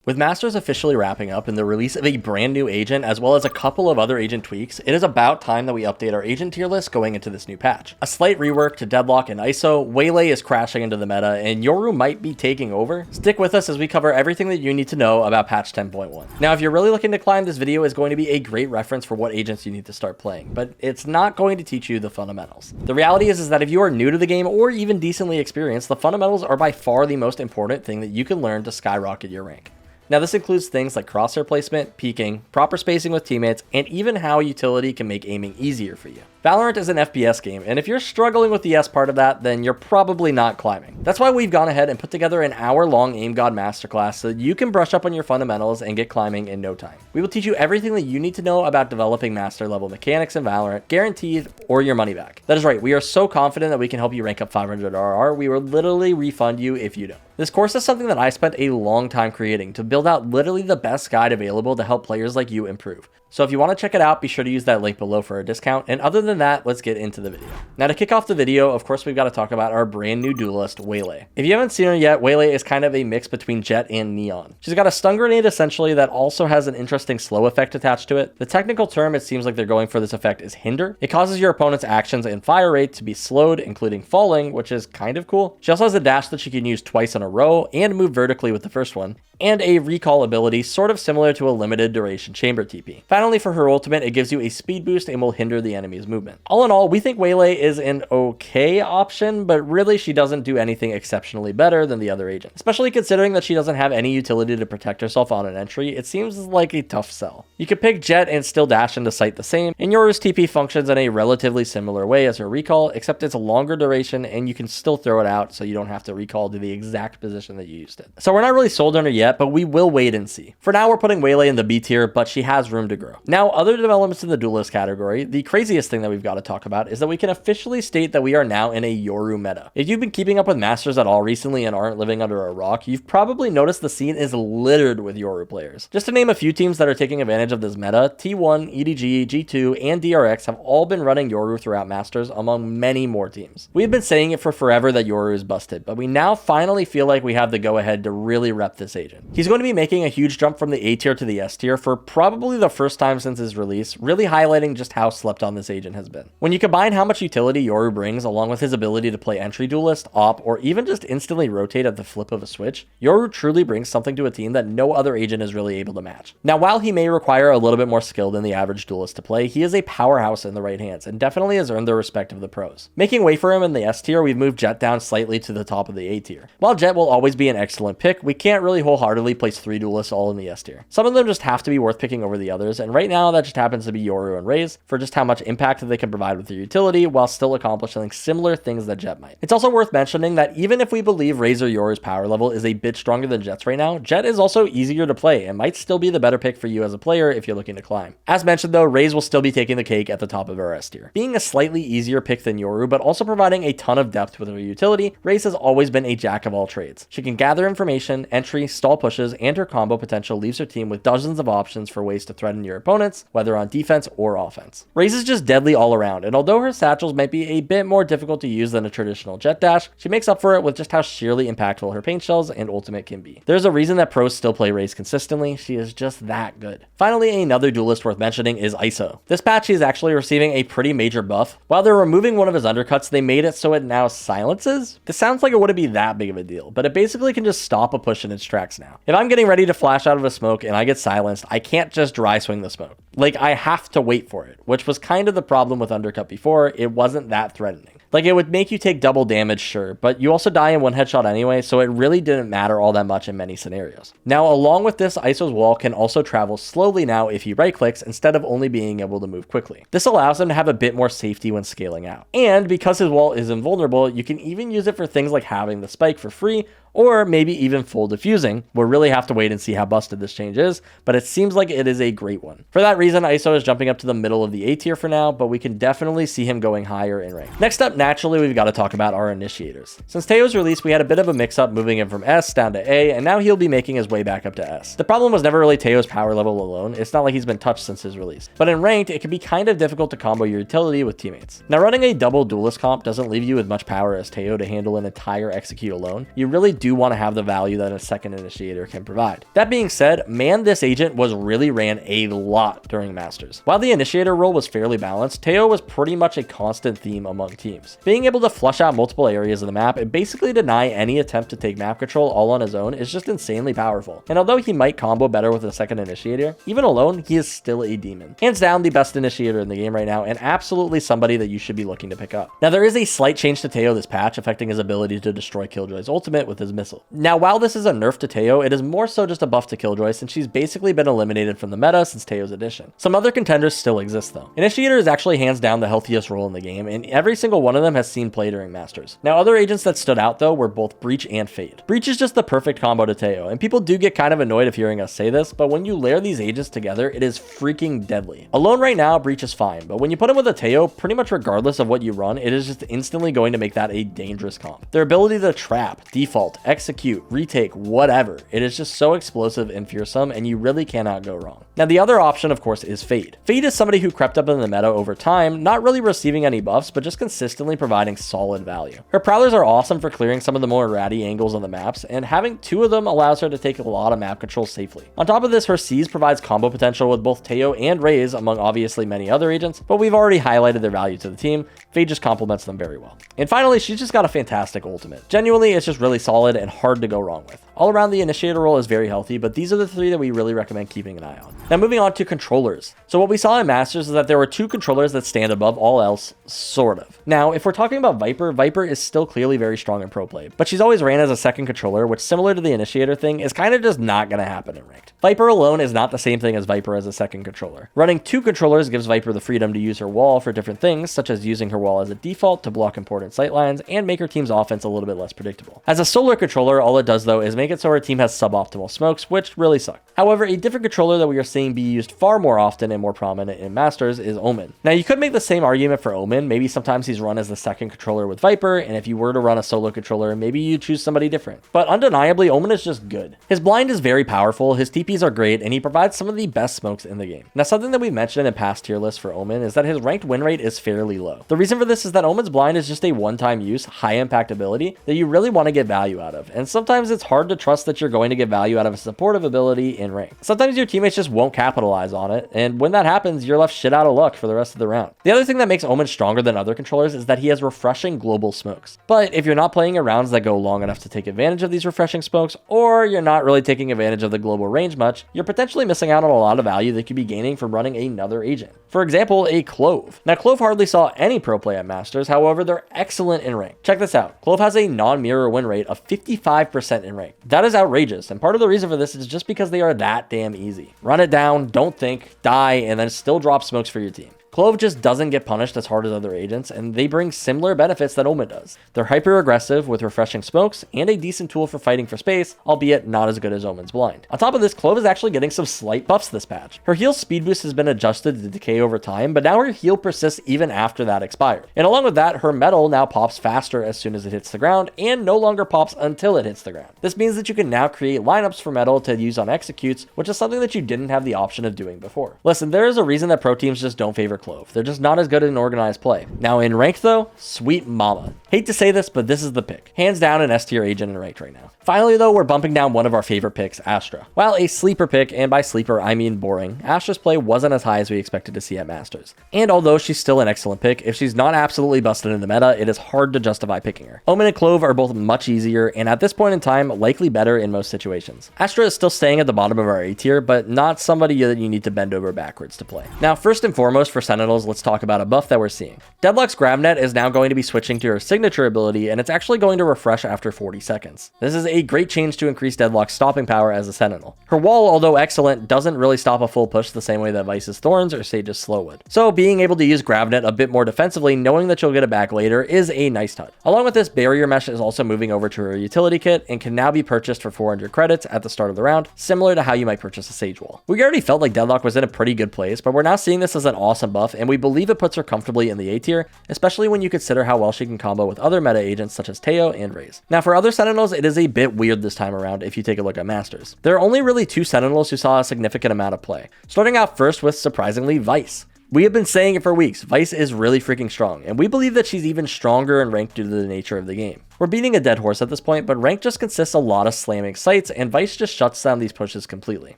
With Masters officially wrapping up and the release of a brand new agent as well as a couple of other agent tweaks, it is about time that we update our agent tier list going into this new patch. A slight rework to Deadlock and ISO, Waylay is crashing into the meta, and Yoru might be taking over. Stick with us as we cover everything that you need to know about patch 10.1. Now, if you're really looking to climb, this video is going to be a great reference for what agents you need to start playing, but it's not going to teach you the fundamentals. The reality is that if you are new to the game or even decently experienced, the fundamentals are by far the most important thing that you can learn to skyrocket your rank. Now, this includes things like crosshair placement, peeking, proper spacing with teammates, and even how utility can make aiming easier for you. Valorant is an FPS game, and if you're struggling with the S part of that, then you're probably not climbing. That's why we've gone ahead and put together an hour-long Aim God masterclass so that you can brush up on your fundamentals and get climbing in no time. We will teach you everything that you need to know about developing master level mechanics in Valorant, guaranteed, or your money back. That is right, we are so confident that we can help you rank up 500 RR, we will literally refund you if you don't. This course is something that I spent a long time creating to build out literally the best guide available to help players like you improve. So if you want to check it out, be sure to use that link below for a discount. And other than that, let's get into the video. Now, to kick off the video, of course, we've got to talk about our brand new duelist, Waylay. If you haven't seen her yet, Waylay is kind of a mix between Jett and Neon. She's got a stun grenade essentially that also has an interesting slow effect attached to it. The technical term it seems like they're going for this effect is hinder. It causes your opponent's actions and fire rate to be slowed, including falling, which is kind of cool. She also has a dash that she can use twice in a row and move vertically with the first one, and a recall ability sort of similar to a limited duration chamber TP. Finally, for her ultimate, it gives you a speed boost and will hinder the enemy's movement. All in all, we think Waylay is an okay option, but really she doesn't do anything exceptionally better than the other agents. Especially considering that she doesn't have any utility to protect herself on an entry, it seems like a tough sell. You could pick Jett and still dash into sight the same, and Yoru's TP functions in a relatively similar way as her recall, except it's a longer duration and you can still throw it out so you don't have to recall to the exact position that you used it. So we're not really sold on her yet, but we will wait and see. For now, we're putting Waylay in the B tier, but she has room to grow. Now, other developments in the duelist category, the craziest thing that we've got to talk about is that we can officially state that we are now in a Yoru meta. If you've been keeping up with Masters at all recently and aren't living under a rock, you've probably noticed the scene is littered with Yoru players. Just to name a few teams that are taking advantage of this meta, T1, EDG, G2, and DRX have all been running Yoru throughout Masters, among many more teams. We've been saying it for forever that Yoru is busted, but we now finally feel like we have the go-ahead to really rep this agent. He's going to be making a huge jump from the A tier to the S tier for probably the first time since his release, really highlighting just how slept on this agent has been. When you combine how much utility Yoru brings along with his ability to play entry duelist, op, or even just instantly rotate at the flip of a switch, Yoru truly brings something to a team that no other agent is really able to match. Now, while he may require a little bit more skill than the average duelist to play, he is a powerhouse in the right hands and definitely has earned the respect of the pros. Making way for him in the S tier, we've moved Jett down slightly to the top of the A tier. While Jett will always be an excellent pick, we can't really wholeheartedly place 3 duelists all in the S tier. Some of them just have to be worth picking over the others, and right now that just happens to be Yoru and Raze for just how much impact that they can provide with their utility while still accomplishing similar things that Jett might. It's also worth mentioning that even if we believe Raze or Yoru's power level is a bit stronger than Jett's right now, Jett is also easier to play and might still be the better pick for you as a player if you're looking to climb. As mentioned though, Raze will still be taking the cake at the top of our S tier. Being a slightly easier pick than Yoru, but also providing a ton of depth with her utility, Raze has always been a jack of all trades. She can gather information, entry, stall pushes, and her combo potential leaves her team with dozens of options for ways to threaten your opponents, whether on defense or offense. Raze is just deadly all around, and although her satchels might be a bit more difficult to use than a traditional Jett dash, she makes up for it with just how sheerly impactful her paint shells and ultimate can be. There's a reason that pros still play Raze consistently, she is just that good. Finally, another duelist worth mentioning is ISO. This patch he is actually receiving a pretty major buff. While they're removing one of his undercuts, they made it so it now silences. This sounds like it wouldn't be that big of a deal, but it basically can just stop a push in its tracks now. If I'm getting ready to flash out of a smoke and I get silenced, I can't just dry swing the smoke. Like, I have to wait for it, which was kind of the problem with undercut before. It wasn't that threatening. Like, it would make you take double damage, sure, but you also die in one headshot anyway, so it really didn't matter all that much in many scenarios. Now, along with this, ISO's wall can also travel slowly now if he right-clicks instead of only being able to move quickly. This allows him to have a bit more safety when scaling out. And because his wall is invulnerable, you can even use it for things like having the spike for free, or maybe even full diffusing. We'll really have to wait and see how busted this change is, but it seems like it is a great one. For that reason, ISO is jumping up to the middle of the A tier for now, but we can definitely see him going higher in rank. Next up, naturally, we've got to talk about our initiators. Since Tejo's release, we had a bit of a mix-up moving him from S down to A, and now he'll be making his way back up to S. The problem was never really Tejo's power level alone. It's not like he's been touched since his release. But in ranked, it can be kind of difficult to combo your utility with teammates. Now, running a double duelist comp doesn't leave you with much power as Tejo to handle an entire execute alone. You really do want to have the value that a second initiator can provide. That being said, man, this agent was really ran a lot during Masters. While the initiator role was fairly balanced, Tejo was pretty much a constant theme among teams. Being able to flush out multiple areas of the map and basically deny any attempt to take map control all on his own is just insanely powerful. And although he might combo better with a second initiator, even alone, he is still a demon. Hands down the best initiator in the game right now, and absolutely somebody that you should be looking to pick up. Now, there is a slight change to Tejo this patch, affecting his ability to destroy Killjoy's ultimate with his missile. Now, while this is a nerf to Tejo, it is more so just a buff to Killjoy, since she's basically been eliminated from the meta since Tejo's addition. Some other contenders still exist though. Initiator is actually hands down the healthiest role in the game, and every single one of them has seen play during Masters. Now, other agents that stood out though were both Breach and Fade. Breach is just the perfect combo to Tejo, and people do get kind of annoyed of hearing us say this, but when you layer these agents together, it is freaking deadly. Alone right now, Breach is fine, but when you put him with a Tejo, pretty much regardless of what you run, it is just instantly going to make that a dangerous comp. Their ability to trap, default, execute, retake, whatever, it is just so explosive and fearsome, and you really cannot go wrong. Now, the other option, of course, is Fade. Fade is somebody who crept up in the meta over time, not really receiving any buffs, but just consistently providing solid value. Her prowlers are awesome for clearing some of the more ratty angles on the maps, and having two of them allows her to take a lot of map control safely. On top of this, her C's provides combo potential with both Tejo and Raze, among obviously many other agents, but we've already highlighted their value to the team. Fade just complements them very well. And finally, she's just got a fantastic ultimate. Genuinely, it's just really solid and hard to go wrong with. All around, the initiator role is very healthy, but these are the three that we really recommend keeping an eye on. Now, moving on to controllers. So what we saw in Masters is that there were two controllers that stand above all else, sort of. Now, if we're talking about Viper, Viper is still clearly very strong in pro play, but she's always ran as a second controller, which, similar to the initiator thing, is kind of just not going to happen in ranked. Viper alone is not the same thing as Viper as a second controller. Running two controllers gives Viper the freedom to use her wall for different things, such as using her wall as a default to block important sightlines and make her team's offense a little bit less predictable. As a solo controller, all it does though is make it so her team has suboptimal smokes, which really suck. However, a different controller that we are seeing be used far more often and more prominent in Masters is Omen. Now, you could make the same argument for Omen. Maybe sometimes he's run as the second controller with Viper, and if you were to run a solo controller, maybe you choose somebody different. But undeniably, Omen is just good. His blind is very powerful, his TPs are great, and he provides some of the best smokes in the game. Now, something that we've mentioned in past tier lists for Omen is that his ranked win rate is fairly low. The reason for this is that Omen's blind is just a one-time use, high impact ability that you really want to get value out of, and sometimes it's hard to trust that you're going to get value out of a supportive ability in rank. Sometimes your teammates just won't capitalize on it, and when that happens, you're left shit out of luck for the rest of the round. The other thing that makes Omen stronger than other controllers is that he has refreshing global smokes. But if you're not playing in rounds that go long enough to take advantage of these refreshing smokes, or you're not really taking advantage of the global range much, you're potentially missing out on a lot of value that you could be gaining from running another agent. For example, a Clove. Now, Clove hardly saw any pro play at Masters, however, they're excellent in rank. Check this out. Clove has a non-mirror win rate of 55% in rank. That is outrageous, and part of the reason for this is just because they are that damn easy. Run it down, don't think, die, and then still drop smokes for your team. Clove just doesn't get punished as hard as other agents, and they bring similar benefits that Omen does. They're hyper aggressive with refreshing smokes and a decent tool for fighting for space, albeit not as good as Omen's blind. On top of this, Clove is actually getting some slight buffs this patch. Her heal speed boost has been adjusted to decay over time, but now her heal persists even after that expired. And along with that, her metal now pops faster as soon as it hits the ground and no longer pops until it hits the ground. This means that you can now create lineups for metal to use on executes, which is something that you didn't have the option of doing before. Listen, there is a reason that pro teams just don't favor Clove. They're just not as good in organized play. Now in ranked though, sweet mama. Hate to say this, but this is the pick. Hands down an S tier agent in ranked right now. Finally though, we're bumping down one of our favorite picks, Astra. While a sleeper pick, and by sleeper I mean boring, Astra's play wasn't as high as we expected to see at Masters. And although she's still an excellent pick, if she's not absolutely busted in the meta, it is hard to justify picking her. Omen and Clove are both much easier, and at this point in time, likely better in most situations. Astra is still staying at the bottom of our A tier, but not somebody that you need to bend over backwards to play. Now, first and foremost for Sentinels, let's talk about a buff that we're seeing. Deadlock's Grabnet is now going to be switching to her signature ability, and it's actually going to refresh after 40 seconds. This is a great change to increase Deadlock's stopping power as a Sentinel. Her wall, although excellent, doesn't really stop a full push the same way that Vyse's Thorns or Sage's Slow would. So being able to use Grabnet a bit more defensively, knowing that you'll get it back later, is a nice touch. Along with this, Barrier Mesh is also moving over to her utility kit and can now be purchased for 400 credits at the start of the round, similar to how you might purchase a Sage wall. We already felt like Deadlock was in a pretty good place, but we're now seeing this as an awesome buff, and we believe it puts her comfortably in the A tier, especially when you consider how well she can combo with other meta agents such as Tejo and Raze. Now for other Sentinels, it is a bit weird this time around if you take a look at Masters. There are only really two Sentinels who saw a significant amount of play. Starting out first with, surprisingly, Vyse. We have been saying it for weeks, Vyse is really freaking strong, and we believe that she's even stronger in rank due to the nature of the game. We're beating a dead horse at this point, but rank just consists a lot of slamming sights, and Vyse just shuts down these pushes completely.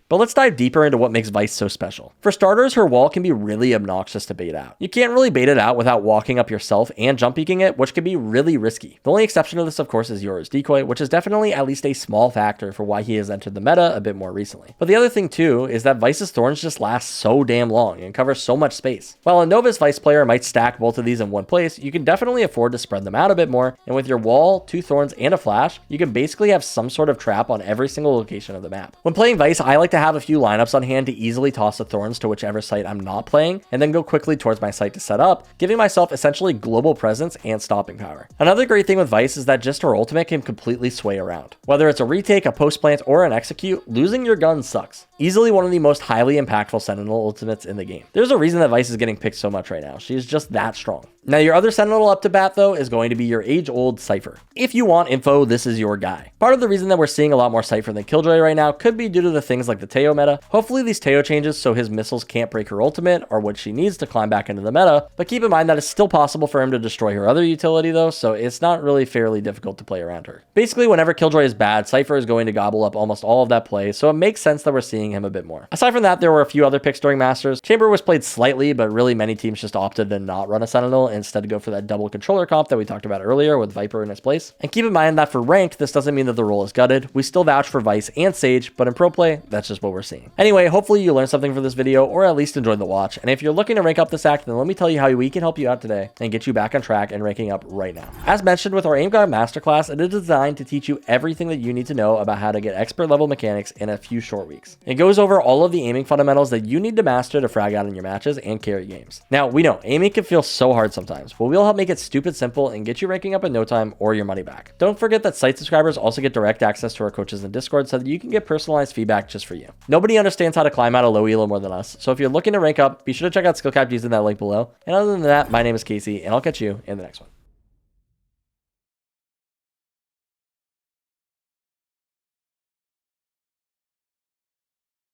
But let's dive deeper into what makes Vyse so special. For starters, her wall can be really obnoxious to bait out. You can't really bait it out without walking up yourself and jump peeking it, which can be really risky. The only exception to this, of course, is Yoru's decoy, which is definitely at least a small factor for why he has entered the meta a bit more recently. But the other thing too is that Vyse's thorns just last so damn long and cover so much space. While a novice Vyse player might stack both of these in one place, you can definitely afford to spread them out a bit more, and with your wall, 2 thorns, and a flash, you can basically have some sort of trap on every single location of the map. When playing Vyse, I like to have a few lineups on hand to easily toss the thorns to whichever site I'm not playing, and then go quickly towards my site to set up, giving myself essentially global presence and stopping power. Another great thing with Vyse is that just her ultimate can completely sway around. Whether it's a retake, a post plant, or an execute, losing your gun sucks. Easily one of the most highly impactful Sentinel ultimates in the game. There's a reason that Vyse is getting picked so much right now. She's just that strong. Now, your other Sentinel up to bat, though, is going to be your age-old Cypher. If you want info, this is your guy. Part of the reason that we're seeing a lot more Cypher than Killjoy right now could be due to the things like the Tejo meta. Hopefully, these Tejo changes so his missiles can't break her ultimate or what she needs to climb back into the meta, but keep in mind that it's still possible for him to destroy her other utility, though, so it's not really fairly difficult to play around her. Basically, whenever Killjoy is bad, Cypher is going to gobble up almost all of that play, so it makes sense that we're seeing him a bit more. Aside from that, there were a few other picks during Masters. Chamber was played slightly, but really many teams just opted to not run a Sentinel and instead go for that double controller comp that we talked about earlier with Viper in its place. And keep in mind that for ranked, this doesn't mean that the role is gutted. We still vouch for Vyse and Sage, but in pro play, that's just what we're seeing. Anyway, hopefully you learned something from this video, or at least enjoyed the watch. And if you're looking to rank up this act, then let me tell you how we can help you out today and get you back on track and ranking up right now. As mentioned with our Aim Guard Masterclass, it is designed to teach you everything that you need to know about how to get expert level mechanics in a few short weeks. It goes over all of the aiming fundamentals that you need to master to frag out in your matches and carry games. Now, we know aiming can feel so hard sometimes, but we'll help make it stupid simple and get you ranking up in no time or your money back. Don't forget that site subscribers also get direct access to our coaches in Discord so that you can get personalized feedback just for you. Nobody understands how to climb out a low elo more than us, so if you're looking to rank up, be sure to check out SkillCapped using that link below. And other than that, my name is Casey, and I'll catch you in the next one.